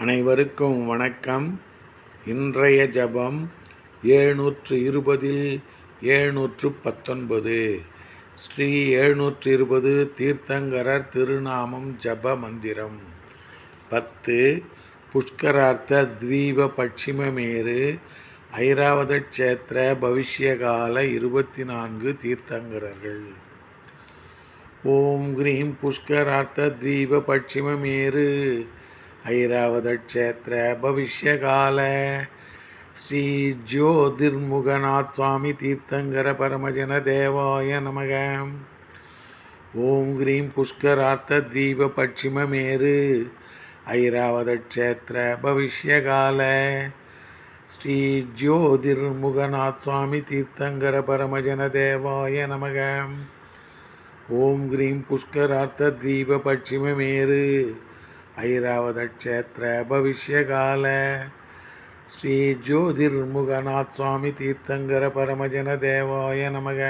அனைவருக்கும் வணக்கம். இன்றைய ஜபம் 720 719. ஸ்ரீ 720 தீர்த்தங்கரர் திருநாமம் ஜப மந்திரம். 10 புஷ்கரார்த்த த்வீப பட்சிமமேரு ஐராவத க்ஷேத்திர பவிஷ்யகால 24 தீர்த்தங்கரர்கள். ஓம் கிரீம் புஷ்கரார்த்த த்வீப பட்சிமமேரு ஐராவத க்ஷேத்திர பவிஷ்யகால ஸ்ரீ ஜோதிர்முகநாத் சுவாமி தீர்த்தங்கர பரமஜன தேவாய நமக. ஓம் கிரீம் புஷ்கரார்த்த த்வீப பட்சிமமேரு ஐராவத க்ஷேத்திர பவிஷ்யகால ஸ்ரீ ஜோதிர்முகநாத் சுவாமி தீர்த்தங்கர பரமஜன தேவாய நமக. ஓம் கிரீம் புஷ்கரார்த்த த்வீப பட்சிமமேரு ஐராவத க்ஷேத்திர பவிஷ்யகால ஸ்ரீ ஜோதிர்முகநாத் சுவாமி தீர்த்தங்கர பரமஜன தேவாய நமக.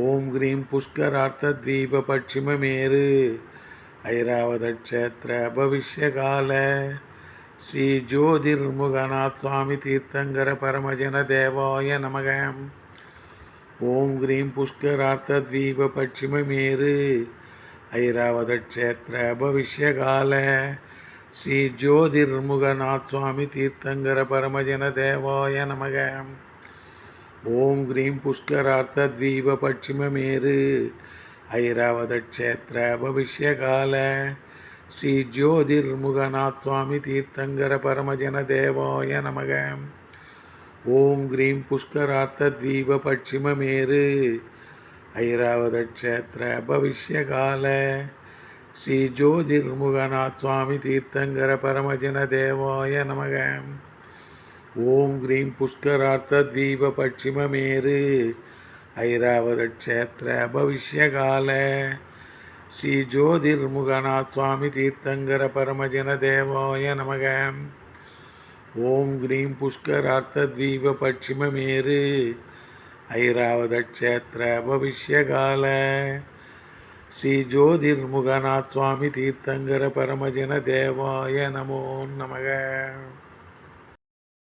ஓம் கிரீம் புஷ்கரார்த்த த்வீப பட்சிமமேரு ஐராவத க்ஷேத்திர பவிஷ்யகால ஸ்ரீ ஜோதிர்முகநாத் சுவாமி தீர்த்தங்கர பரமஜன தேவாய நமக. ஓம் கிரீம் புஷ்கரார்த்த த்வீப பட்சிமமேரு ஐராவத க்ஷேத்திர பவிஷ்யகால ஸ்ரீ ஜோதிர்முகநாத் சுவாமி தீர்த்தங்கர பரமஜன தேவாய நமக. ஓம் கிரீம் புஷ்கரார்த்த த்வீப பட்சிமமேரு ஐராவத க்ஷேத்திர பவிஷ்யகால ஸ்ரீ ஜோதிர்முகநாத் சுவாமி தீர்த்தங்கர பரமஜன தேவாய நமக. ஓம் கிரீம் புஷ்கரார்த்த த்வீப பட்சிமமேரு ஐராவத க்ஷேத்திர பவிஷ்யகால ஸ்ரீ ஜோதிர்முகநாத் சுவாமி தீர்த்தங்கர பரமஜன தேவாய நமக. ஓம் கிரீம் புஷ்கரார்த்த த்வீப பட்சிமமேரு ஐராவத க்ஷேத்திர பவிஷ்யகால ஸ்ரீ ஜோதிர்முகநாத் சுவாமி தீர்த்தங்கர பரமஜன தேவாய நமக. ஓம் கிரீம் புஷ்கரார்த்த த்வீப பட்சிமமேரு ஐராவத க்ஷேத்திர பவிஷ்யகால ஸ்ரீ ஜோதிர்முகநாத் சுவாமி தீர்த்தங்கர பரமஜன தேவாய நமோ நமக.